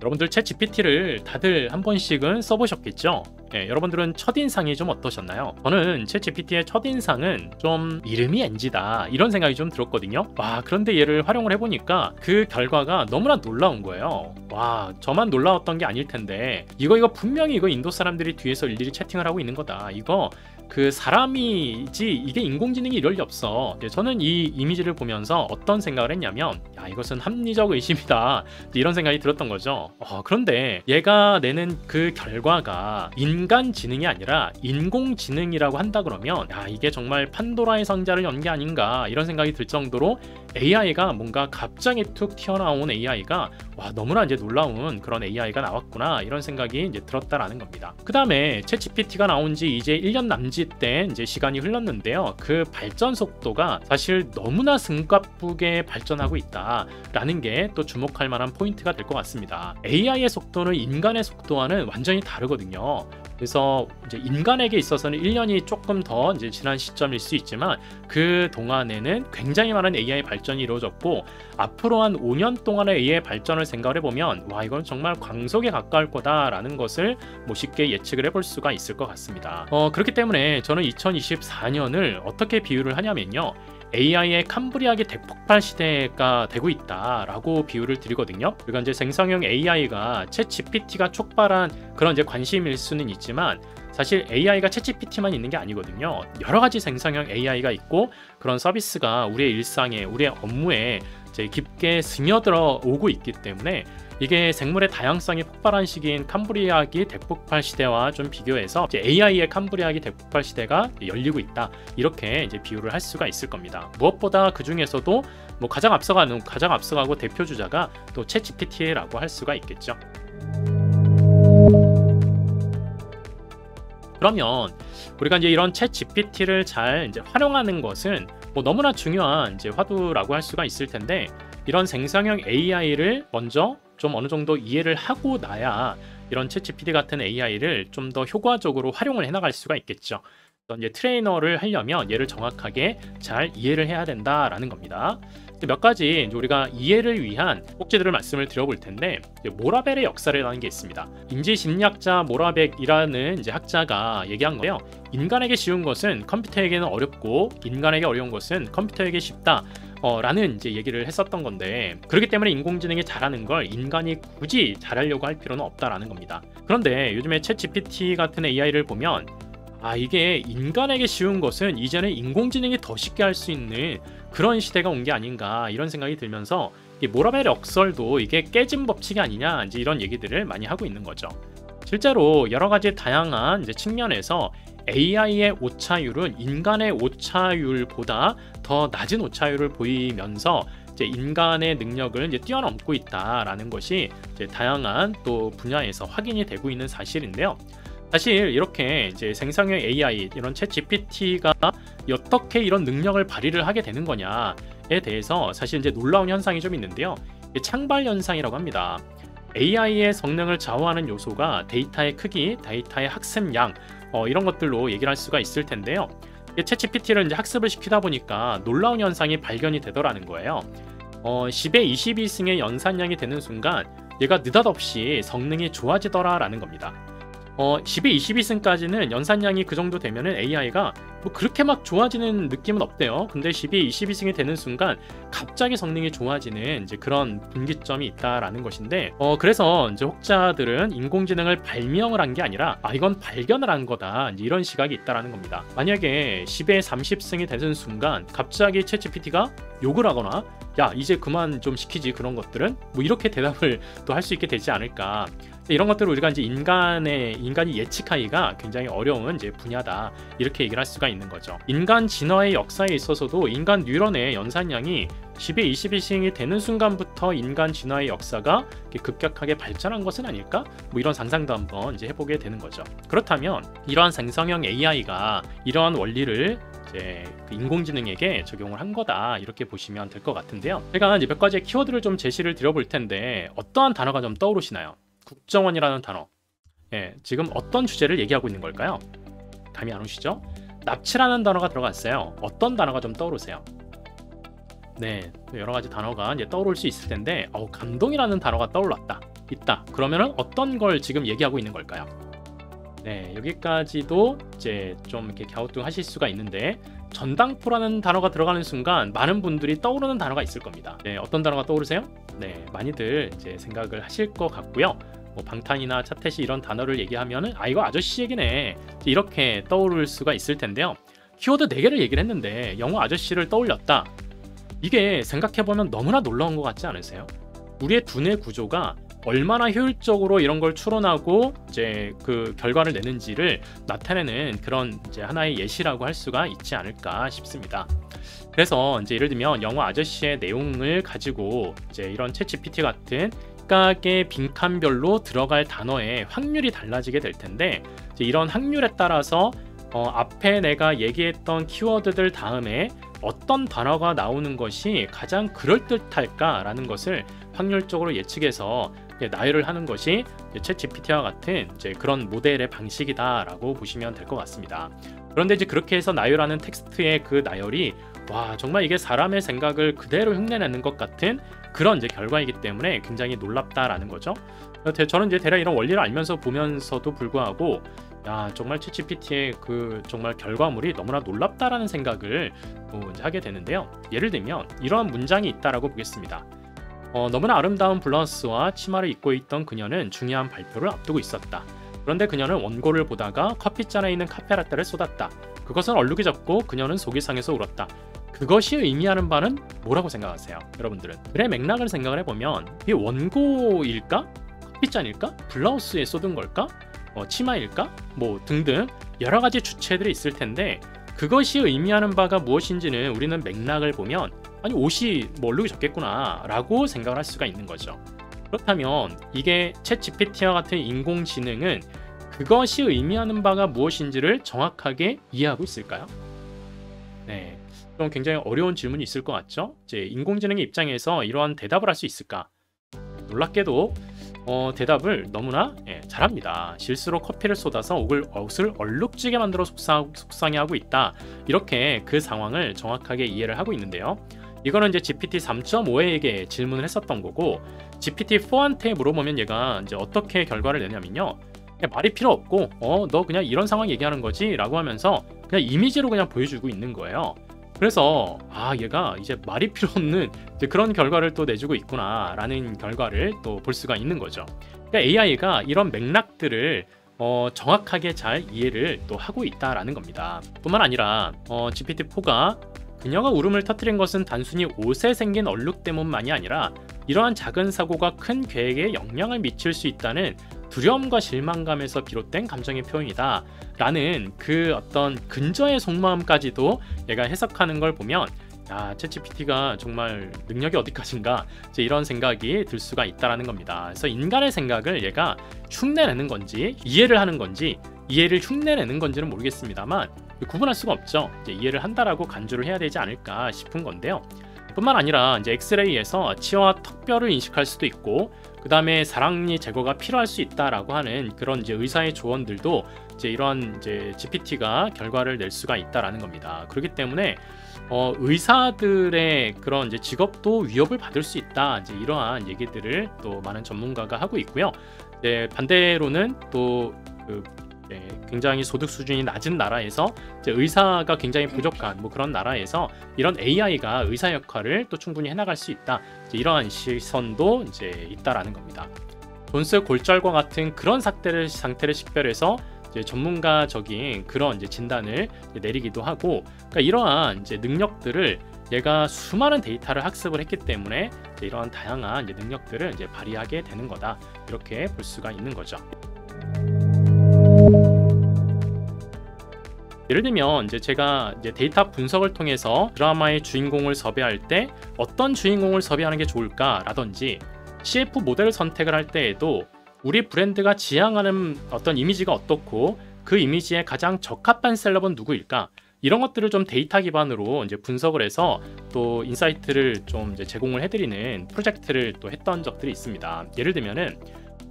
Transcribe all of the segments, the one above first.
여러분들 챗 GPT를 다들 한 번씩은 써보셨겠죠? 예, 여러분들은 첫인상이 좀 어떠셨나요? 저는 챗 GPT의 첫인상은 좀 이름이 NG다 이런 생각이 좀 들었거든요. 와, 그런데 얘를 활용을 해보니까 그 결과가 너무나 놀라운 거예요. 와, 저만 놀라웠던 게 아닐 텐데 이거 분명히 이거 인도 사람들이 뒤에서 일일이 채팅을 하고 있는 거다. 이거 그 사람이지 이게 인공지능이 이럴 리 없어. 저는 이 이미지를 보면서 어떤 생각을 했냐면, 야, 이것은 합리적 의심이다 이런 생각이 들었던 거죠. 그런데 얘가 내는 그 결과가 인간 지능이 아니라 인공지능이라고 한다 그러면, 야, 이게 정말 판도라의 상자를 연 게 아닌가 이런 생각이 들 정도로 AI가 뭔가 갑자기 툭 튀어나온 AI가 와, 너무나 이제 놀라운 그런 AI가 나왔구나 이런 생각이 이제 들었다라는 겁니다. 그 다음에 챗 GPT가 나온 지 이제 1년 남짓 된 이제 시간이 흘렀는데요. 그 발전 속도가 사실 너무나 숨가쁘게 발전하고 있다라는 게 또 주목할 만한 포인트가 될 것 같습니다. AI의 속도는 인간의 속도와는 완전히 다르거든요. 그래서 이제 인간에게 있어서는 1년이 조금 더 이제 지난 시점일 수 있지만 그 동안에는 굉장히 많은 AI 발전이 이루어졌고, 앞으로 한 5년 동안의 AI 발전을 생각을 해보면 와, 이건 정말 광속에 가까울 거다라는 것을 뭐 쉽게 예측을 해볼 수가 있을 것 같습니다. 그렇기 때문에 저는 2024년을 어떻게 비유를 하냐면요, AI의 캄브리아기 대폭발 시대가 되고 있다라고 비유를 드리거든요. 그러니까 이제 생성형 AI가 챗 GPT가 촉발한 그런 이제 관심일 수는 있지만 사실 AI가 챗 GPT만 있는 게 아니거든요. 여러 가지 생성형 AI가 있고 그런 서비스가 우리의 일상에, 우리의 업무에 이제 깊게 스며들어 오고 있기 때문에 이게 생물의 다양성이 폭발한 시기인 캄브리아기 대폭발 시대와 좀 비교해서 이제 AI의 캄브리아기 대폭발 시대가 열리고 있다, 이렇게 이제 비유를 할 수가 있을 겁니다. 무엇보다 그 중에서도 뭐 가장 앞서가고 대표 주자가 또 챗 GPT라고 할 수가 있겠죠. 그러면 우리가 이제 이런 챗 GPT를 잘 이제 활용하는 것은 뭐 너무나 중요한 이제 화두라고 할 수가 있을 텐데, 이런 생성형 AI를 먼저 좀 어느 정도 이해를 하고 나야 이런 챗 GPT 같은 AI를 좀 더 효과적으로 활용을 해나갈 수가 있겠죠. 이제 트레이너를 하려면 얘를 정확하게 잘 이해를 해야 된다라는 겁니다. 몇 가지 우리가 이해를 위한 꼭지들을 말씀을 드려볼 텐데, 모라벨의 역사라는 게 있습니다. 인지심리학자 모라벨이라는 이제 학자가 얘기한 거예요. 인간에게 쉬운 것은 컴퓨터에게는 어렵고 인간에게 어려운 것은 컴퓨터에게 쉽다. 라는 이제 얘기를 했었던 건데, 그렇기 때문에 인공지능이 잘하는 걸 인간이 굳이 잘하려고 할 필요는 없다라는 겁니다. 그런데 요즘에 챗 GPT 같은 AI를 보면 이게 인간에게 쉬운 것은 이제는 인공지능이 더 쉽게 할 수 있는 그런 시대가 온 게 아닌가 이런 생각이 들면서, 이 모라벨의 역설도 이게 깨진 법칙이 아니냐 이제 이런 얘기들을 많이 하고 있는 거죠. 실제로 여러 가지 다양한 이제 측면에서 AI의 오차율은 인간의 오차율보다 더 낮은 오차율을 보이면서 이제 인간의 능력을 이제 뛰어넘고 있다라는 것이 이제 다양한 또 분야에서 확인이 되고 있는 사실인데요. 사실 이렇게 이제 생성형 AI, 이런 챗 GPT가 어떻게 이런 능력을 발휘를 하게 되는 거냐에 대해서 사실 이제 놀라운 현상이 좀 있는데요. 창발 현상이라고 합니다. AI의 성능을 좌우하는 요소가 데이터의 크기, 데이터의 학습량, 이런 것들로 얘기를 할 수가 있을 텐데요. 챗 GPT를 이제 학습을 시키다 보니까 놀라운 현상이 발견이 되더라는 거예요. 10의 22승의 연산량이 되는 순간 얘가 느닷없이 성능이 좋아지더라라는 겁니다. 10의 22승까지는 연산량이 그 정도 되면은 AI가 뭐 그렇게 막 좋아지는 느낌은 없대요. 근데 10의 22승이 되는 순간 갑자기 성능이 좋아지는 이제 그런 분기점이 있다라는 것인데, 그래서 이제 혹자들은 인공지능을 발명을 한 게 아니라 이건 발견을 한 거다 이제 이런 시각이 있다라는 겁니다. 만약에 10의 30승이 되는 순간 갑자기 챗 GPT가 욕을 하거나 야, 이제 그만 좀 시키지 그런 것들은, 뭐 이렇게 대답을 또 할 수 있게 되지 않을까. 이런 것들을 우리가 이제 인간이 예측하기가 굉장히 어려운 이제 분야다, 이렇게 얘기를 할 수가 있는 거죠. 인간 진화의 역사에 있어서도 인간 뉴런의 연산량이 10의 22승이 되는 순간부터 인간 진화의 역사가 급격하게 발전한 것은 아닐까? 뭐 이런 상상도 한번 이제 해보게 되는 거죠. 그렇다면 이러한 생성형 AI가 이러한 원리를 이제 인공지능에게 적용을 한 거다, 이렇게 보시면 될 것 같은데요. 제가 이제 몇 가지의 키워드를 좀 제시를 드려볼 텐데 어떠한 단어가 좀 떠오르시나요? 국정원이라는 단어. 지금 어떤 주제를 얘기하고 있는 걸까요? 감이 안 오시죠? 납치라는 단어가 들어갔어요. 어떤 단어가 좀 떠오르세요? 네, 여러 가지 단어가 이제 떠오를 수 있을 텐데, 감동이라는 단어가 떠올랐다. 있다. 그러면은 어떤 걸 지금 얘기하고 있는 걸까요? 네, 여기까지도 이제 좀 이렇게 갸우뚱하실 수가 있는데, 전당포라는 단어가 들어가는 순간 많은 분들이 떠오르는 단어가 있을 겁니다. 네, 어떤 단어가 떠오르세요? 네, 많이들 이제 생각을 하실 것 같고요. 뭐 방탄이나 차태시 이런 단어를 얘기하면은 이거 아저씨 얘기네, 이렇게 떠오를 수가 있을 텐데요. 키워드 4개를 얘기를 했는데 영어 아저씨를 떠올렸다. 이게 생각해보면 너무나 놀라운 것 같지 않으세요? 우리의 두뇌 구조가 얼마나 효율적으로 이런 걸 추론하고 이제 그 결과를 내는지를 나타내는 그런 이제 하나의 예시라고 할 수가 있지 않을까 싶습니다. 그래서 이제 예를 들면 영어 아저씨의 내용을 가지고 이제 이런 챗GPT 같은 각각의 빈칸별로 들어갈 단어의 확률이 달라지게 될 텐데, 이제 이런 확률에 따라서 앞에 내가 얘기했던 키워드들 다음에 어떤 단어가 나오는 것이 가장 그럴듯할까라는 것을 확률적으로 예측해서 나열을 하는 것이 챗GPT와 같은 이제 그런 모델의 방식이다라고 보시면 될 것 같습니다. 그런데 이제 그렇게 해서 나열하는 텍스트의 그 나열이 와, 정말 이게 사람의 생각을 그대로 흉내내는 것 같은 그런 이제 결과이기 때문에 굉장히 놀랍다라는 거죠. 저는 이제 대략 이런 원리를 알면서 보면서도 불구하고, 야, 정말 챗GPT의 그 정말 결과물이 너무나 놀랍다라는 생각을 이제 하게 되는데요. 예를 들면 이러한 문장이 있다라고 보겠습니다. 너무나 아름다운 블라우스와 치마를 입고 있던 그녀는 중요한 발표를 앞두고 있었다. 그런데 그녀는 원고를 보다가 커피잔에 있는 카페라떼를 쏟았다. 그것은 얼룩이 졌고 그녀는 속이 상해서 울었다. 그것이 의미하는 바는 뭐라고 생각하세요, 여러분들은? 글의 맥락을 생각을 해보면 이게 원고일까? 커피잔일까? 블라우스에 쏟은 걸까? 치마일까? 뭐 등등 여러 가지 주체들이 있을 텐데, 그것이 의미하는 바가 무엇인지는 우리는 맥락을 보면 아니, 옷이 뭐 얼룩이 졌겠구나 라고 생각을 할 수가 있는 거죠. 그렇다면 이게 챗GPT와 같은 인공지능은 그것이 의미하는 바가 무엇인지를 정확하게 이해하고 있을까요? 네, 좀 굉장히 어려운 질문이 있을 것 같죠? 이제 인공지능의 입장에서 이러한 대답을 할 수 있을까? 놀랍게도 대답을 너무나 잘합니다. 실수로 커피를 쏟아서 옷을 얼룩지게 만들어 속상해하고 있다. 이렇게 그 상황을 정확하게 이해를 하고 있는데요. 이거는 이제 GPT 3.5에게 질문을 했었던 거고, GPT-4한테 물어보면 얘가 이제 어떻게 결과를 내냐면요, 말이 필요 없고 너 그냥 이런 상황 얘기하는 거지 라고 하면서 그냥 이미지로 그냥 보여주고 있는 거예요. 그래서 얘가 이제 말이 필요 없는 이제 그런 결과를 또 내주고 있구나 라는 결과를 또 볼 수가 있는 거죠. 그러니까 AI가 이런 맥락들을 정확하게 잘 이해를 또 하고 있다라는 겁니다. 뿐만 아니라 GPT-4가 그녀가 울음을 터뜨린 것은 단순히 옷에 생긴 얼룩 때문만이 아니라 이러한 작은 사고가 큰 계획에 영향을 미칠 수 있다는 두려움과 실망감에서 비롯된 감정의 표현이다 라는 그 어떤 근저의 속마음까지도 얘가 해석하는 걸 보면, 야, 챗GPT가 정말 능력이 어디까지인가 이제 이런 생각이 들 수가 있다라는 겁니다. 그래서 인간의 생각을 얘가 흉내내는 건지 이해를 하는 건지 이해를 흉내내는 건지는 모르겠습니다만 구분할 수가 없죠. 이제 이해를 한다라고 간주를 해야 되지 않을까 싶은 건데요. 뿐만 아니라 이제 엑스레이에서 치아와 턱뼈를 인식할 수도 있고, 그 다음에 사랑니 제거가 필요할 수 있다라고 하는 그런 이제 의사의 조언들도 이제 이런 이제 GPT가 결과를 낼 수가 있다라는 겁니다. 그렇기 때문에 의사들의 그런 이제 직업도 위협을 받을 수 있다. 이제 이러한 얘기들을 또 많은 전문가가 하고 있고요. 이제 반대로는 또 굉장히 소득 수준이 낮은 나라에서 이제 의사가 굉장히 부족한 뭐 그런 나라에서 이런 AI가 의사 역할을 또 충분히 해나갈 수 있다. 이제 이러한 시선도 이제 있다라는 겁니다. 존스 골절과 같은 그런 상태를 식별해서 이제 전문가적인 그런 이제 진단을 내리기도 하고, 그러니까 이러한 이제 능력들을 얘가 수많은 데이터를 학습을 했기 때문에 이제 이러한 다양한 이제 능력들을 이제 발휘하게 되는 거다. 이렇게 볼 수가 있는 거죠. 예를 들면 이제 제가 이제 데이터 분석을 통해서 드라마의 주인공을 섭외할 때 어떤 주인공을 섭외하는 게 좋을까라든지 CF 모델을 선택을 할 때에도 우리 브랜드가 지향하는 어떤 이미지가 어떻고 그 이미지에 가장 적합한 셀럽은 누구일까, 이런 것들을 좀 데이터 기반으로 이제 분석을 해서 또 인사이트를 좀 이제 제공을 해드리는 프로젝트를 또 했던 적들이 있습니다. 예를 들면은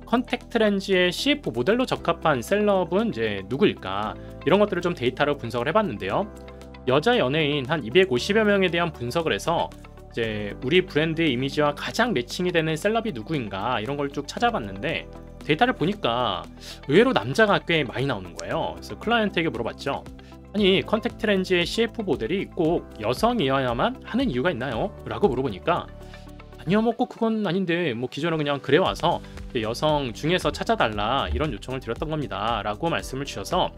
컨택트 렌즈의 CF 모델로 적합한 셀럽은 이제 누구일까, 이런 것들을 좀 데이터로 분석을 해봤는데요. 여자 연예인 한 250여 명에 대한 분석을 해서 이제 우리 브랜드의 이미지와 가장 매칭이 되는 셀럽이 누구인가 이런 걸 쭉 찾아봤는데 데이터를 보니까 의외로 남자가 꽤 많이 나오는 거예요. 그래서 클라이언트에게 물어봤죠. 아니 컨택트 렌즈의 CF 모델이 꼭 여성이어야만 하는 이유가 있나요? 라고 물어보니까 아니요 뭐 꼭 그건 아닌데 뭐 기존에 그냥 그래 와서 여성 중에서 찾아달라 이런 요청을 드렸던 겁니다 라고 말씀을 주셔서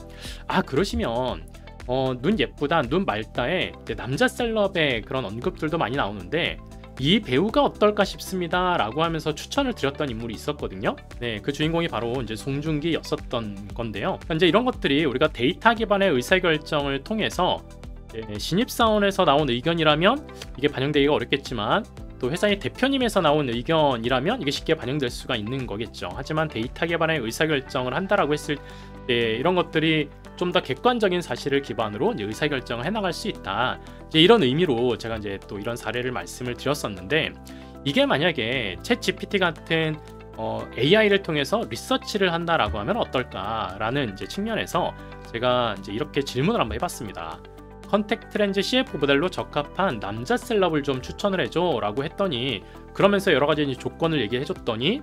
아 그러시면 눈 예쁘다 눈 맑다에 남자 셀럽의 그런 언급들도 많이 나오는데 이 배우가 어떨까 싶습니다 라고 하면서 추천을 드렸던 인물이 있었거든요. 네, 그 주인공이 바로 이제 송중기였었던 건데요. 이제 이런 것들이 우리가 데이터 기반의 의사결정을 통해서 신입사원에서 나온 의견이라면 이게 반영되기가 어렵겠지만 또 회사의 대표님에서 나온 의견이라면 이게 쉽게 반영될 수가 있는 거겠죠. 하지만 데이터 기반의 의사결정을 한다라고 했을 때 이런 것들이 좀 더 객관적인 사실을 기반으로 이제 의사결정을 해나갈 수 있다. 이제 이런 의미로 제가 이제 또 이런 사례를 말씀을 드렸었는데 이게 만약에 챗 GPT 같은 AI를 통해서 리서치를 한다라고 하면 어떨까라는 이제 측면에서 제가 이제 이렇게 질문을 한번 해봤습니다. 컨택트 렌즈 CF 모델로 적합한 남자 셀럽을 좀 추천을 해줘 라고 했더니 그러면서 여러 가지 조건을 얘기해 줬더니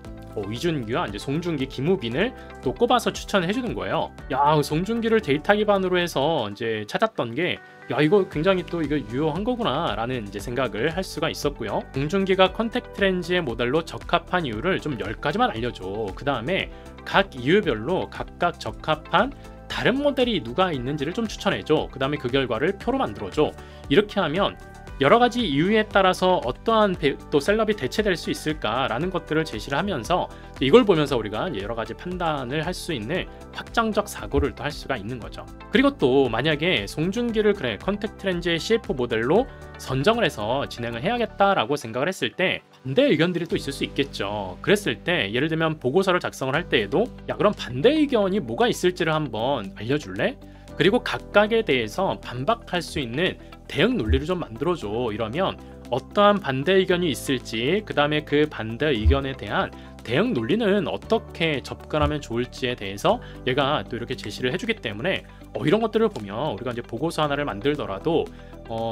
이준기와 이제 송중기, 김우빈을 또 꼽아서 추천을 해주는 거예요. 야, 송중기를 데이터 기반으로 해서 이제 찾았던 게 야, 이거 굉장히 또 이거 유효한 거구나 라는 이제 생각을 할 수가 있었고요. 송중기가 컨택트 렌즈의 모델로 적합한 이유를 좀 10가지만 알려줘. 그 다음에 각 이유별로 각각 적합한 다른 모델이 누가 있는지를 좀 추천해줘. 그 다음에 그 결과를 표로 만들어줘. 이렇게 하면 여러 가지 이유에 따라서 어떠한 또 셀럽이 대체될 수 있을까라는 것들을 제시를 하면서 이걸 보면서 우리가 여러 가지 판단을 할 수 있는 확장적 사고를 또 할 수가 있는 거죠. 그리고 또 만약에 송중기를 그래 컨택트 렌즈의 CF 모델로 선정을 해서 진행을 해야겠다라고 생각을 했을 때 반대 의견들이 또 있을 수 있겠죠. 그랬을 때 예를 들면 보고서를 작성을 할 때에도 야 그럼 반대 의견이 뭐가 있을지를 한번 알려줄래? 그리고 각각에 대해서 반박할 수 있는 대응 논리를 좀 만들어줘. 이러면 어떠한 반대 의견이 있을지 그 다음에 그 반대 의견에 대한 대응 논리는 어떻게 접근하면 좋을지에 대해서 얘가 또 이렇게 제시를 해주기 때문에 이런 것들을 보면 우리가 이제 보고서 하나를 만들더라도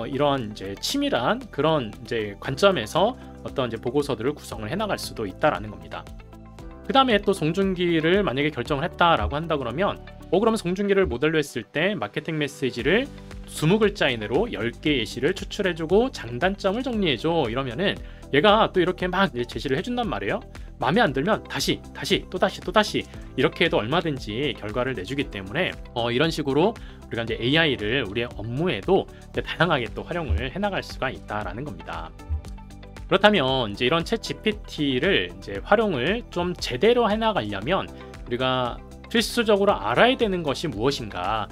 이런 이제 치밀한 그런 이제 관점에서 어떤 이제 보고서들을 구성을 해나갈 수도 있다라는 겁니다. 그 다음에 또 송중기를 만약에 결정을 했다라고 한다 그러면 그러면 송중기를 모델로 했을 때 마케팅 메시지를 20글자 이내로 10개 예시를 추출해주고 장단점을 정리해줘. 이러면은 얘가 또 이렇게 막 제시를 해준단 말이에요. 마음에 안 들면 다시 또다시 이렇게 해도 얼마든지 결과를 내주기 때문에 이런 식으로 우리가 이제 AI를 우리의 업무에도 다양하게 또 활용을 해나갈 수가 있다라는 겁니다. 그렇다면 이제 이런 챗 GPT를 이제 활용을 좀 제대로 해나가려면 우리가 필수적으로 알아야 되는 것이 무엇인가?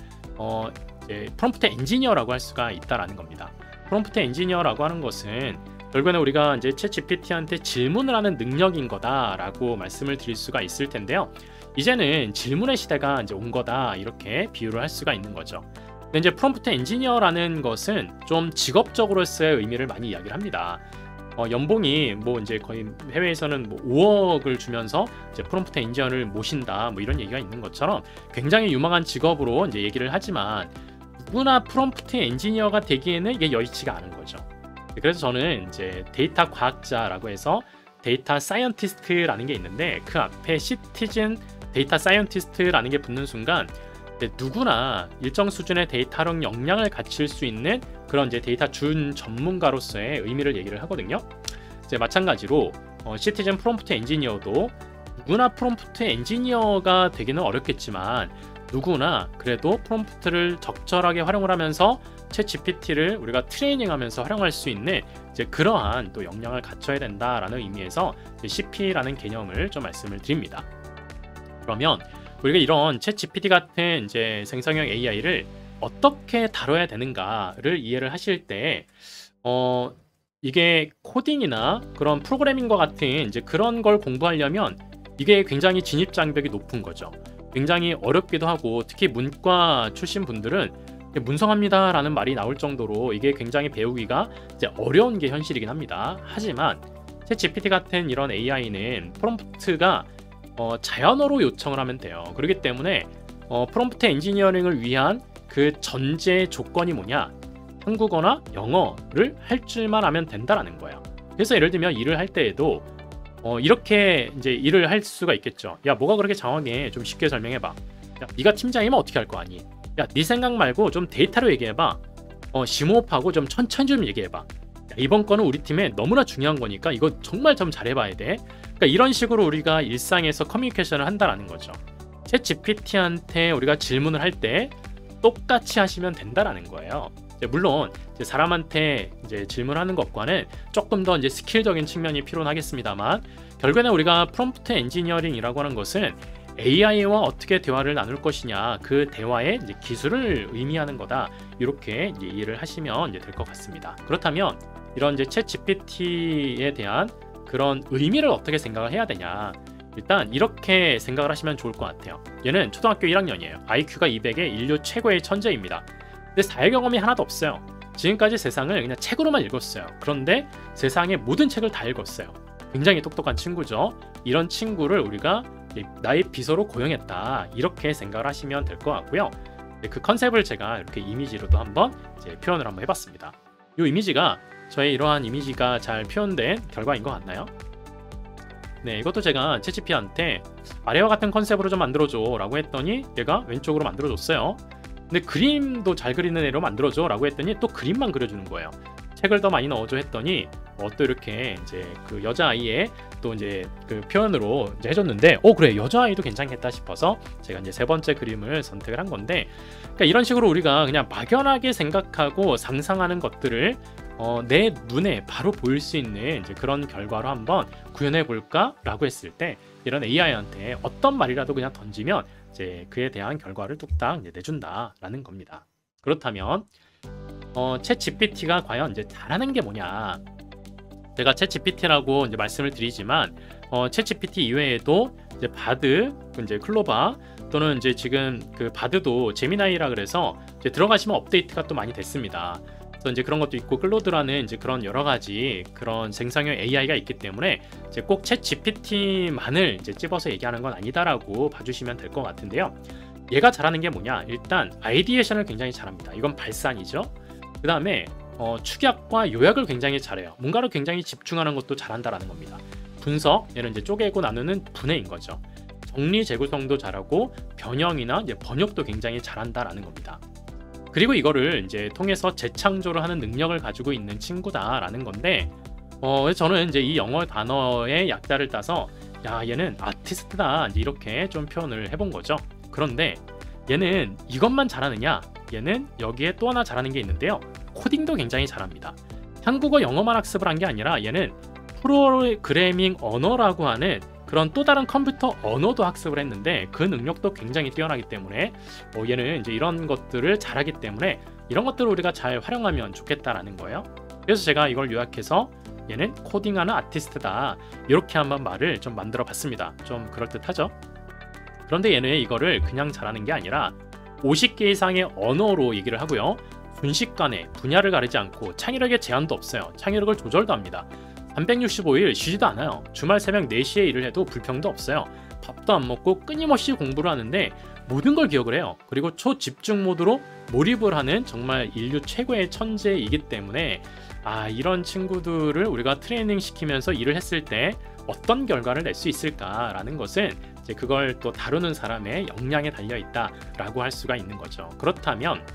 이제 프롬프트 엔지니어라고 할 수가 있다라는 겁니다. 프롬프트 엔지니어라고 하는 것은 결국에는 우리가 이제 챗 GPT한테 질문을 하는 능력인 거다라고 말씀을 드릴 수가 있을 텐데요. 이제는 질문의 시대가 이제 온 거다 이렇게 비유를 할 수가 있는 거죠. 근데 이제 프롬프트 엔지니어라는 것은 좀 직업적으로서의 의미를 많이 이야기를 합니다. 연봉이 뭐 이제 거의 해외에서는 뭐 5억을 주면서 이제 프롬프트 엔지니어를 모신다 뭐 이런 얘기가 있는 것처럼 굉장히 유망한 직업으로 이제 얘기를 하지만 누구나 프롬프트 엔지니어가 되기에는 이게 여의치가 않은 거죠. 그래서 저는 이제 데이터 과학자라고 해서 데이터 사이언티스트라는 게 있는데 그 앞에 시티즌 데이터 사이언티스트라는 게 붙는 순간 누구나 일정 수준의 데이터 활용 역량을 갖출 수 있는 그런 이제 데이터 준 전문가로서의 의미를 얘기를 하거든요. 이제 마찬가지로 시티즌 프롬프트 엔지니어도 누구나 프롬프트 엔지니어가 되기는 어렵겠지만 누구나 그래도 프롬프트를 적절하게 활용을 하면서 챗 GPT를 우리가 트레이닝하면서 활용할 수 있는 이제 그러한 또 역량을 갖춰야 된다라는 의미에서 CP라는 개념을 좀 말씀을 드립니다. 그러면 우리가 이런 챗 GPT 같은 이제 생성형 AI를 어떻게 다뤄야 되는가를 이해를 하실 때 이게 코딩이나 그런 프로그래밍과 같은 이제 그런 걸 공부하려면 이게 굉장히 진입 장벽이 높은 거죠. 굉장히 어렵기도 하고 특히 문과 출신 분들은 문성합니다 라는 말이 나올 정도로 이게 굉장히 배우기가 이제 어려운 게 현실이긴 합니다. 하지만 챗 GPT 같은 이런 AI는 프롬프트가 자연어로 요청을 하면 돼요. 그렇기 때문에 프롬프트 엔지니어링을 위한 그 전제 조건이 뭐냐? 한국어나 영어를 할 줄만 하면 된다라는 거예요. 그래서 예를 들면 일을 할 때에도 이렇게 이제 일을 할 수가 있겠죠. 야, 뭐가 그렇게 장황해? 좀 쉽게 설명해봐. 야, 네가 팀장이면 어떻게 할 거 아니? 야, 네 생각 말고 좀 데이터로 얘기해봐. 심호흡하고 좀 천천히 좀 얘기해봐. 야, 이번 거는 우리 팀에 너무나 중요한 거니까 이거 정말 좀 잘해봐야 돼. 그러니까 이런 식으로 우리가 일상에서 커뮤니케이션을 한다라는 거죠. 챗 GPT한테 우리가 질문을 할 때 똑같이 하시면 된다라는 거예요. 물론 이제 사람한테 이제 질문하는 것과는 조금 더 이제 스킬적인 측면이 필요하겠습니다만, 결국에는 우리가 프롬프트 엔지니어링이라고 하는 것은 AI와 어떻게 대화를 나눌 것이냐, 그 대화의 이제 기술을 의미하는 거다. 이렇게 이제 이해를 하시면 이제 될 것 같습니다. 그렇다면 이런 이제 챗 GPT에 대한 그런 의미를 어떻게 생각을 해야 되냐? 일단 이렇게 생각을 하시면 좋을 것 같아요. 얘는 초등학교 1학년이에요. IQ가 200의 인류 최고의 천재입니다. 근데 사회 경험이 하나도 없어요. 지금까지 세상을 그냥 책으로만 읽었어요. 그런데 세상의 모든 책을 다 읽었어요. 굉장히 똑똑한 친구죠. 이런 친구를 우리가 나의 비서로 고용했다, 이렇게 생각을 하시면 될 것 같고요. 그 컨셉을 제가 이렇게 이미지로도 한번 이제 표현을 한번 해봤습니다. 이 이미지가 저의 이러한 이미지가 잘 표현된 결과인 것 같나요? 네, 이것도 제가 챗GPT한테 아래와 같은 컨셉으로 좀 만들어줘 라고 했더니 얘가 왼쪽으로 만들어줬어요. 근데 그림도 잘 그리는 애로 만들어줘 라고 했더니 또 그림만 그려주는 거예요. 책을 더 많이 넣어줘 했더니 또 이렇게 이제 그 여자아이의 또 이제 그 표현으로 이제 해줬는데, 그래, 여자아이도 괜찮겠다 싶어서 제가 이제 세 번째 그림을 선택을 한 건데, 그러니까 이런 식으로 우리가 그냥 막연하게 생각하고 상상하는 것들을 내 눈에 바로 보일 수 있는 이제 그런 결과로 한번 구현해 볼까 라고 했을 때, 이런 AI한테 어떤 말이라도 그냥 던지면 이제 그에 대한 결과를 뚝딱 이제 내준다라는 겁니다. 그렇다면 챗 GPT가 과연 이제 잘하는 게 뭐냐? 제가 챗 GPT라고 이제 말씀을 드리지만 챗 GPT 이외에도 이제 바드, 이제 클로바, 또는 이제 지금 그 바드도 제미나이라 그래서 이제 들어가시면 업데이트가 또 많이 됐습니다. 그래서 이제 그런 것도 있고, 클로드라는 이제 그런 여러 가지 그런 생성형 AI가 있기 때문에 이제 꼭 챗 GPT만을 이제 찝어서 얘기하는 건 아니다라고 봐주시면 될 것 같은데요. 얘가 잘하는 게 뭐냐? 일단 아이디에이션을 굉장히 잘합니다. 이건 발상이죠. 그 다음에 축약과 요약을 굉장히 잘해요. 뭔가를 굉장히 집중하는 것도 잘한다라는 겁니다. 분석, 얘는 이제 쪼개고 나누는 분해인 거죠. 정리 재구성도 잘하고 변형이나 이제 번역도 굉장히 잘한다라는 겁니다. 그리고 이거를 이제 통해서 재창조를 하는 능력을 가지고 있는 친구다라는 건데, 저는 이제 이 영어 단어의 약자를 따서 야, 얘는 아티스트다, 이제 이렇게 좀 표현을 해본 거죠. 그런데 얘는 이것만 잘하느냐? 얘는 여기에 또 하나 잘하는 게 있는데요. 코딩도 굉장히 잘합니다. 한국어 영어만 학습을 한 게 아니라 얘는 프로그래밍 언어라고 하는 그런 또 다른 컴퓨터 언어도 학습을 했는데 그 능력도 굉장히 뛰어나기 때문에 얘는 이제 이런 것들을 잘하기 때문에 이런 것들을 우리가 잘 활용하면 좋겠다라는 거예요. 그래서 제가 이걸 요약해서 얘는 코딩하는 아티스트다, 이렇게 한번 말을 좀 만들어 봤습니다. 좀 그럴듯하죠? 그런데 얘는 이거를 그냥 잘하는 게 아니라 50개 이상의 언어로 얘기를 하고요. 순식간에 분야를 가리지 않고 창의력에 제한도 없어요. 창의력을 조절도 합니다. 365일 쉬지도 않아요. 주말 새벽 4시에 일을 해도 불평도 없어요. 밥도 안 먹고 끊임없이 공부를 하는데 모든 걸 기억을 해요. 그리고 초집중 모드로 몰입을 하는 정말 인류 최고의 천재이기 때문에 이런 친구들을 우리가 트레이닝 시키면서 일을 했을 때 어떤 결과를 낼 수 있을까라는 것은 이제 그걸 또 다루는 사람의 역량에 달려 있다라고 할 수가 있는 거죠. 그렇다면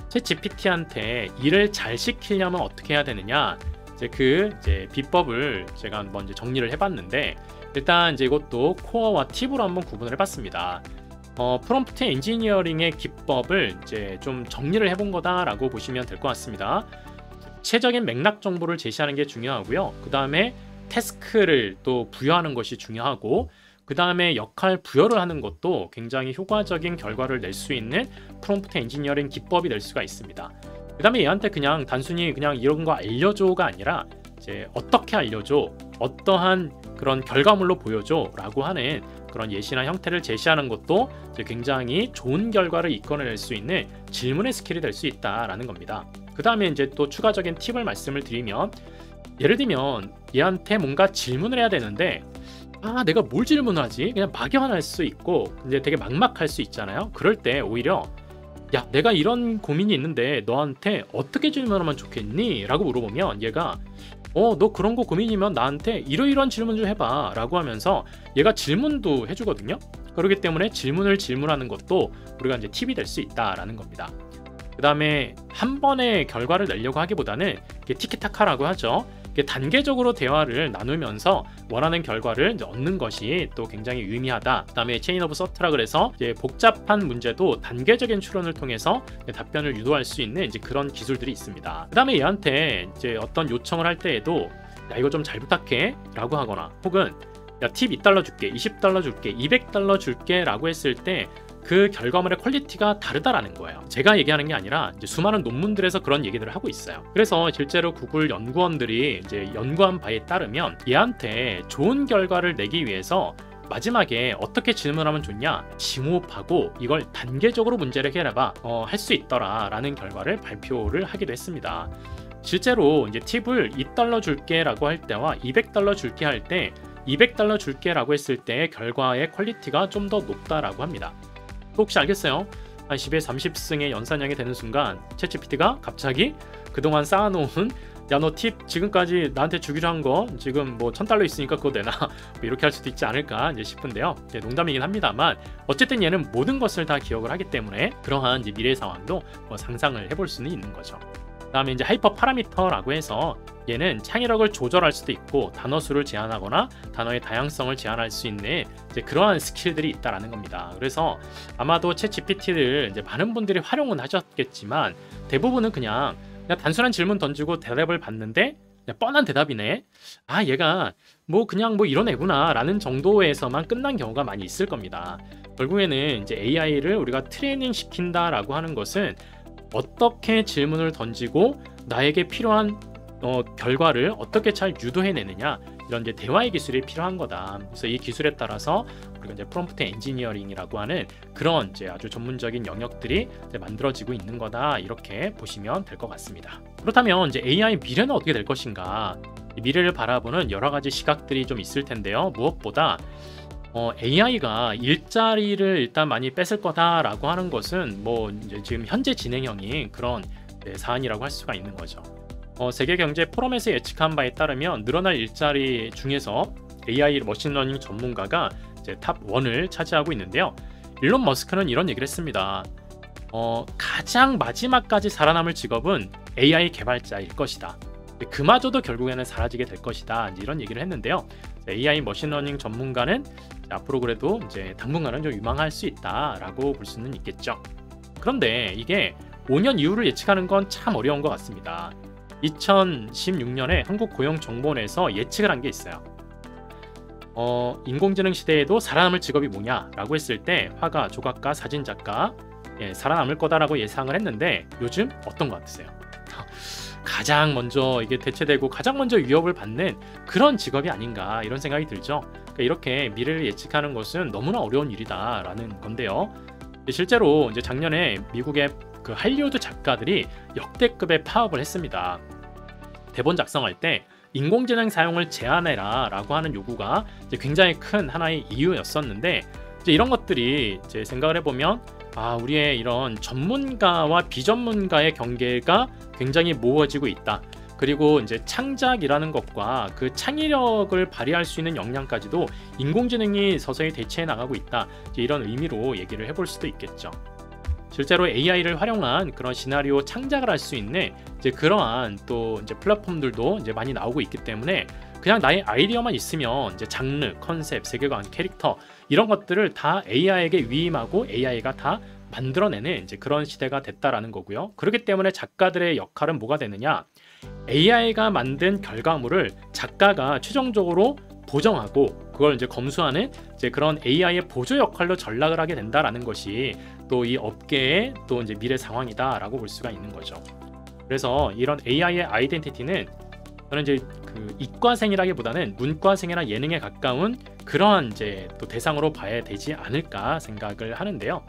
챗 GPT한테 일을 잘 시키려면 어떻게 해야 되느냐? 이제 비법을 제가 한번 이제 정리를 해봤는데, 일단 이제 이것도 코어와 팁으로 한번 구분을 해봤습니다. 프롬프트 엔지니어링의 기법을 이제 좀 정리를 해본 거다라고 보시면 될 것 같습니다. 구체적인 맥락 정보를 제시하는 게 중요하고요. 그 다음에 태스크를 또 부여하는 것이 중요하고, 그 다음에 역할 부여를 하는 것도 굉장히 효과적인 결과를 낼 수 있는 프롬프트 엔지니어링 기법이 될 수가 있습니다. 그 다음에 얘한테 그냥 단순히 그냥 이런 거 알려줘가 아니라 이제 어떻게 알려줘, 어떠한 그런 결과물로 보여줘 라고 하는 그런 예시나 형태를 제시하는 것도 이제 굉장히 좋은 결과를 이끌어낼 수 있는 질문의 스킬이 될 수 있다라는 겁니다. 그 다음에 이제 또 추가적인 팁을 말씀을 드리면, 예를 들면 얘한테 뭔가 질문을 해야 되는데 내가 뭘 질문을 하지? 그냥 막연할 수 있고 근데 되게 막막할 수 있잖아요. 그럴 때 오히려 야, 내가 이런 고민이 있는데 너한테 어떻게 질문하면 좋겠니? 라고 물어보면 얘가 너 그런 거 고민이면 나한테 이러이러한 질문 좀 해봐 라고 하면서 얘가 질문도 해주거든요. 그렇기 때문에 질문하는 것도 우리가 이제 팁이 될 수 있다라는 겁니다. 그 다음에 한 번에 결과를 내려고 하기보다는 티키타카라고 하죠. 단계적으로 대화를 나누면서 원하는 결과를 이제 얻는 것이 또 굉장히 유의미하다. 그 다음에 체인 오브 서트라 그래서 이제 복잡한 문제도 단계적인 추론을 통해서 답변을 유도할 수 있는 이제 그런 기술들이 있습니다. 그 다음에 얘한테 이제 어떤 요청을 할 때에도 야, 이거 좀 잘 부탁해 라고 하거나 혹은 야, 팁 $2 줄게, $20 줄게, $200 줄게 라고 했을 때 그 결과물의 퀄리티가 다르다라는 거예요. 제가 얘기하는 게 아니라 이제 수많은 논문들에서 그런 얘기들을 하고 있어요. 그래서 실제로 구글 연구원들이 이제 연구한 바에 따르면 얘한테 좋은 결과를 내기 위해서 마지막에 어떻게 질문하면 좋냐, 심호흡하고 이걸 단계적으로 문제를 해결해봐 할 수 있더라 라는 결과를 발표를 하기도 했습니다. 실제로 이제 팁을 $2 줄게 라고 할 때와 $200 줄게 할 때 $200 줄게 라고 했을 때 결과의 퀄리티가 좀 더 높다라고 합니다. 혹시 알겠어요? 한 10에 30승의 연산량이 되는 순간 챗GPT가 갑자기 그동안 쌓아놓은 야, 너 팁 지금까지 나한테 주기로 한 거 지금 뭐 $1000 있으니까 그거 내놔 뭐 이렇게 할 수도 있지 않을까 이제 싶은데요. 농담이긴 합니다만 어쨌든 얘는 모든 것을 다 기억을 하기 때문에 그러한 이제 미래 상황도 뭐 상상을 해볼 수는 있는 거죠. 그 다음에 이제 하이퍼 파라미터라고 해서 얘는 창의력을 조절할 수도 있고 단어 수를 제한하거나 단어의 다양성을 제한할 수 있는 이제 그러한 스킬들이 있다라는 겁니다. 그래서 아마도 챗GPT를 이제 많은 분들이 활용은 하셨겠지만 대부분은 그냥 단순한 질문 던지고 대답을 받는데 뻔한 대답이네. 아, 얘가 뭐 그냥 뭐 이런 애구나 라는 정도에서만 끝난 경우가 많이 있을 겁니다. 결국에는 이제 AI를 우리가 트레이닝 시킨다라고 하는 것은 어떻게 질문을 던지고 나에게 필요한 결과를 어떻게 잘 유도해내느냐 이런 이제 대화의 기술이 필요한 거다. 그래서 이 기술에 따라서 우리가 이제 프롬프트 엔지니어링이라고 하는 그런 이제 아주 전문적인 영역들이 이제 만들어지고 있는 거다 이렇게 보시면 될 것 같습니다. 그렇다면 이제 AI 미래는 어떻게 될 것인가? 이 미래를 바라보는 여러 가지 시각들이 좀 있을 텐데요. 무엇보다 AI가 일자리를 일단 많이 뺏을 거다라고 하는 것은 뭐 이제 지금 현재 진행형인 그런 사안이라고 할 수가 있는 거죠. 세계경제 포럼에서 예측한 바에 따르면 늘어날 일자리 중에서 AI 머신러닝 전문가가 이제 탑 1을 차지하고 있는데요. 일론 머스크는 이런 얘기를 했습니다. 가장 마지막까지 살아남을 직업은 AI 개발자일 것이다. 그마저도 결국에는 사라지게 될 것이다. 이런 얘기를 했는데요. AI 머신러닝 전문가는 앞으로 그래도 이제 당분간은 좀 유망할 수 있다라고 볼 수는 있겠죠. 그런데 이게 5년 이후를 예측하는 건 참 어려운 것 같습니다. 2016년에 한국고용정보원에서 예측을 한 게 있어요. 인공지능 시대에도 살아남을 직업이 뭐냐라고 했을 때 화가, 조각가, 사진작가 살아남을 거다라고 예상을 했는데 요즘 어떤 것 같으세요? 가장 먼저 이게 대체되고 가장 먼저 위협을 받는 그런 직업이 아닌가 이런 생각이 들죠. 그러니까 이렇게 미래를 예측하는 것은 너무나 어려운 일이다라는 건데요. 실제로 이제 작년에 미국의 그 할리우드 작가들이 역대급의 파업을 했습니다. 대본 작성할 때 인공지능 사용을 제한해라 라고 하는 요구가 이제 굉장히 큰 하나의 이유였었는데 이제 이런 것들이 이제 생각을 해보면 우리의 이런 전문가와 비전문가의 경계가 굉장히 모호해지고 있다. 그리고 이제 창작이라는 것과 그 창의력을 발휘할 수 있는 역량까지도 인공지능이 서서히 대체해 나가고 있다. 이제 이런 의미로 얘기를 해볼 수도 있겠죠. 실제로 AI를 활용한 그런 시나리오 창작을 할 수 있는 이제 그러한 또 이제 플랫폼들도 이제 많이 나오고 있기 때문에 그냥 나의 아이디어만 있으면 이제 장르, 컨셉, 세계관, 캐릭터 이런 것들을 다 AI에게 위임하고 AI가 다 만들어내는 이제 그런 시대가 됐다라는 거고요. 그렇기 때문에 작가들의 역할은 뭐가 되느냐? AI가 만든 결과물을 작가가 최종적으로 보정하고 그걸 이제 검수하는 이제 그런 AI의 보조 역할로 전락을 하게 된다라는 것이 또 이 업계의 또 이제 미래 상황이다라고 볼 수가 있는 거죠. 그래서 이런 AI의 아이덴티티는 저는 이제 그 이과생이라기보다는 문과생이나 예능에 가까운 그러한 이제 또 대상으로 봐야 되지 않을까 생각을 하는데요.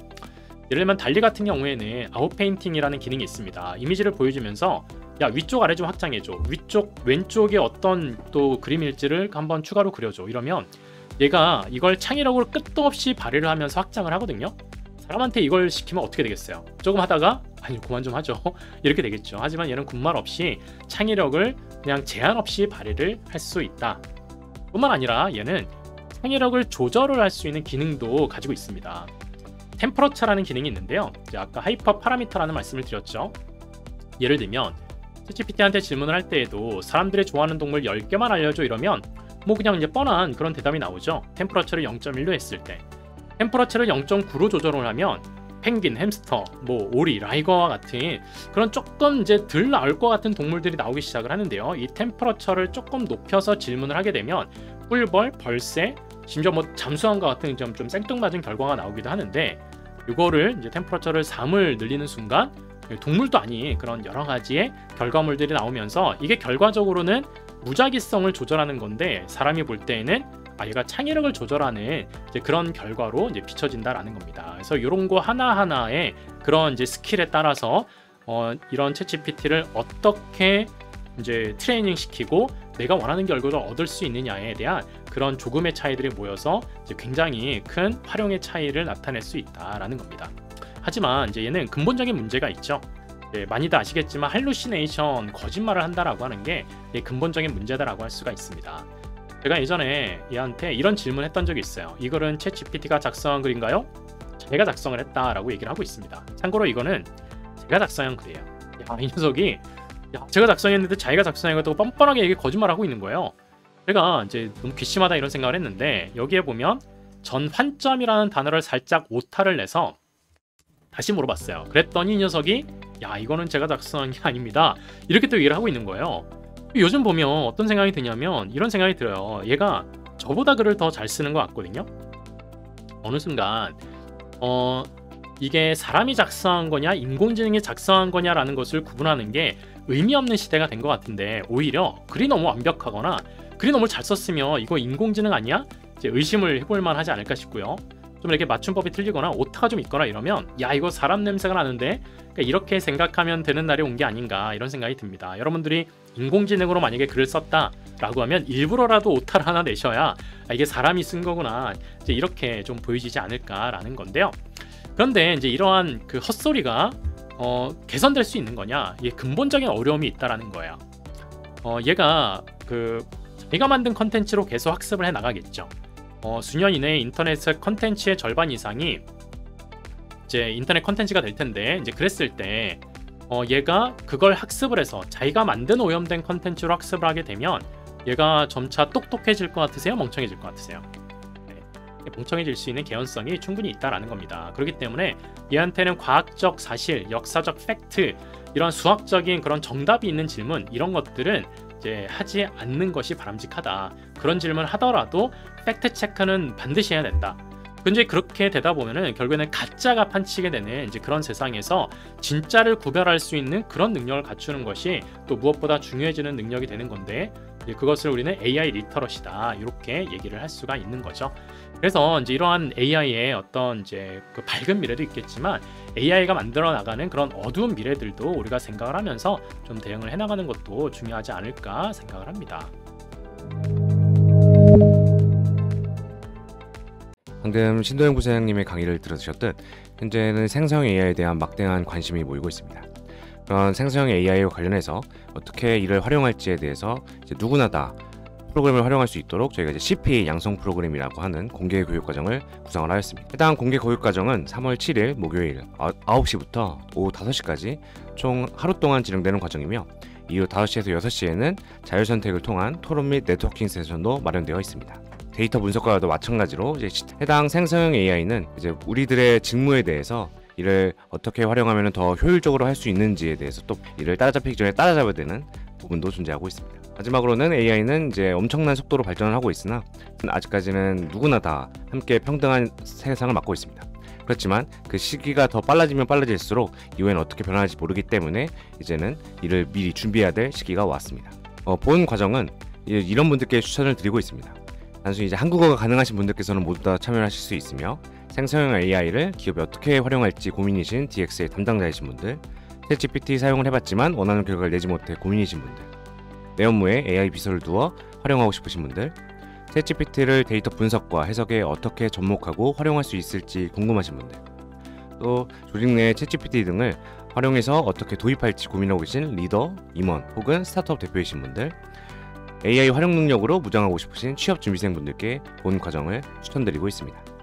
예를 들면 달리 같은 경우에는 아웃페인팅이라는 기능이 있습니다. 이미지를 보여주면서 야, 위쪽 아래 좀 확장해줘, 위쪽 왼쪽에 어떤 또 그림일지를 한번 추가로 그려줘 이러면 얘가 이걸 창의력으로 끝도 없이 발휘를 하면서 확장을 하거든요. 사람한테 이걸 시키면 어떻게 되겠어요? 조금 하다가 아니 그만 좀 하죠. 이렇게 되겠죠. 하지만 얘는 군말 없이 창의력을 그냥 제한 없이 발휘를 할 수 있다. 뿐만 아니라 얘는 창의력을 조절을 할 수 있는 기능도 가지고 있습니다. 템퍼러처라는 기능이 있는데요. 이제 아까 하이퍼 파라미터라는 말씀을 드렸죠. 예를 들면 챗GPT한테 질문을 할 때에도 사람들이 좋아하는 동물 10개만 알려줘 이러면 뭐 그냥 이제 뻔한 그런 대답이 나오죠. 템퍼러처를 0.1로 했을 때 템퍼러처를 0.9로 조절을 하면 펭귄, 햄스터, 뭐 오리, 라이거와 같은 그런 조금 이제 덜 나올 것 같은 동물들이 나오기 시작을 하는데요. 이 템퍼러처를 조금 높여서 질문을 하게 되면 꿀벌, 벌새, 심지어 뭐 잠수함과 같은 좀 생뚱맞은 결과가 나오기도 하는데 이거를 이제 템퍼러처를 3을 늘리는 순간 동물도 아닌 그런 여러 가지의 결과물들이 나오면서 이게 결과적으로는 무작위성을 조절하는 건데 사람이 볼 때에는 얘가 창의력을 조절하는 이제 그런 결과로 이제 비춰진다라는 겁니다. 그래서 이런 거 하나하나의 그런 이제 스킬에 따라서 이런 챗GPT를 어떻게 이제 트레이닝 시키고 내가 원하는 결과를 얻을 수 있느냐에 대한 그런 조금의 차이들이 모여서 이제 굉장히 큰 활용의 차이를 나타낼 수 있다라는 겁니다. 하지만 이제 얘는 근본적인 문제가 있죠. 많이들 아시겠지만 할루시네이션, 거짓말을 한다라고 하는 게 근본적인 문제다라고 할 수가 있습니다. 제가 예전에 얘한테 이런 질문을 했던 적이 있어요. 이거는 챗GPT가 작성한 글인가요? 제가 작성을 했다라고 얘기를 하고 있습니다. 참고로 이거는 제가 작성한 글이에요. 이 녀석이 제가 작성했는데 자기가 작성해가지고 뻔뻔하게 이게 거짓말하고 있는 거예요. 제가 이제 너무 괘씸하다 이런 생각을 했는데 여기에 보면 전환점이라는 단어를 살짝 오타를 내서 다시 물어봤어요. 그랬더니 이 녀석이 이거는 제가 작성한 게 아닙니다. 이렇게 또 얘기를 하고 있는 거예요. 요즘 보면 어떤 생각이 드냐면 이런 생각이 들어요. 얘가 저보다 글을 더 잘 쓰는 것 같거든요. 어느 순간 이게 사람이 작성한 거냐 인공지능이 작성한 거냐라는 것을 구분하는 게 의미 없는 시대가 된 것 같은데 오히려 글이 너무 완벽하거나 글이 너무 잘 썼으면 이거 인공지능 아니야? 이제 의심을 해볼 만하지 않을까 싶고요. 좀 이렇게 맞춤법이 틀리거나 오타가 좀 있거나 이러면 이거 사람 냄새가 나는데 그러니까 이렇게 생각하면 되는 날이 온 게 아닌가 이런 생각이 듭니다. 여러분들이 인공지능으로 만약에 글을 썼다라고 하면 일부러라도 오타를 하나 내셔야 이게 사람이 쓴 거구나 이제 이렇게 좀 보여지지 않을까라는 건데요. 그런데 이제 이러한 그 헛소리가 개선될 수 있는 거냐? 이게 근본적인 어려움이 있다라는 거예요. 얘가 자기가 만든 컨텐츠로 계속 학습을 해 나가겠죠. 수년 이내에 인터넷 컨텐츠의 절반 이상이 이제 인터넷 컨텐츠가 될 텐데 이제 그랬을 때 얘가 그걸 학습을 해서 자기가 만든 오염된 컨텐츠로 학습을 하게 되면 얘가 점차 똑똑해질 것 같으세요? 멍청해질 것 같으세요? 멍청해질 수 있는 개연성이 충분히 있다라는 겁니다. 그렇기 때문에 얘한테는 과학적 사실, 역사적 팩트, 이런 수학적인 그런 정답이 있는 질문 이런 것들은 이제 하지 않는 것이 바람직하다. 그런 질문을 하더라도 팩트 체크는 반드시 해야 된다. 근데 그렇게 되다 보면은 결국에는 가짜가 판치게 되는 이제 그런 세상에서 진짜를 구별할 수 있는 그런 능력을 갖추는 것이 또 무엇보다 중요해지는 능력이 되는 건데 그것을 우리는 AI 리터러시다 이렇게 얘기를 할 수가 있는 거죠. 그래서 이제 이러한 AI의 어떤 이제 그 밝은 미래도 있겠지만 AI가 만들어 나가는 그런 어두운 미래들도 우리가 생각을 하면서 좀 대응을 해나가는 것도 중요하지 않을까 생각을 합니다. 방금 신도영 부사장님의 강의를 들으셨듯 현재는 생성형 AI에 대한 막대한 관심이 모이고 있습니다. 그런 생성형 AI와 관련해서 어떻게 이를 활용할지에 대해서 이제 누구나 다 프로그램을 활용할 수 있도록 저희가 이제 CPA 양성 프로그램이라고 하는 공개 교육 과정을 구성을 하였습니다. 해당 공개 교육 과정은 3월 7일 목요일 9시부터 오후 5시까지 총 하루 동안 진행되는 과정이며 이후 5시에서 6시에는 자율선택을 통한 토론 및 네트워킹 세션도 마련되어 있습니다. 데이터 분석과도 마찬가지로 이제 해당 생성형 AI는 이제 우리들의 직무에 대해서 이를 어떻게 활용하면 더 효율적으로 할 수 있는지에 대해서 또 이를 따라잡히기 전에 따라잡아야 되는 부분도 존재하고 있습니다. 마지막으로는 AI는 이제 엄청난 속도로 발전을 하고 있으나 아직까지는 누구나 다 함께 평등한 세상을 맞고 있습니다. 그렇지만 그 시기가 더 빨라지면 빨라질수록 이후엔 어떻게 변할지 모르기 때문에 이제는 이를 미리 준비해야 될 시기가 왔습니다. 본 과정은 이런 분들께 추천을 드리고 있습니다. 단순히 이제 한국어가 가능하신 분들께서는 모두 다 참여를 하실 수 있으며 생성형 AI를 기업에 어떻게 활용할지 고민이신 DX의 담당자이신 분들, 챗GPT 사용을 해봤지만 원하는 결과를 내지 못해 고민이신 분들, 내 업무에 AI 비서를 두어 활용하고 싶으신 분들, 챗GPT를 데이터 분석과 해석에 어떻게 접목하고 활용할 수 있을지 궁금하신 분들, 또 조직 내 챗GPT 등을 활용해서 어떻게 도입할지 고민하고 계신 리더, 임원 혹은 스타트업 대표이신 분들, AI 활용 능력으로 무장하고 싶으신 취업 준비생분들께 본 과정을 추천드리고 있습니다.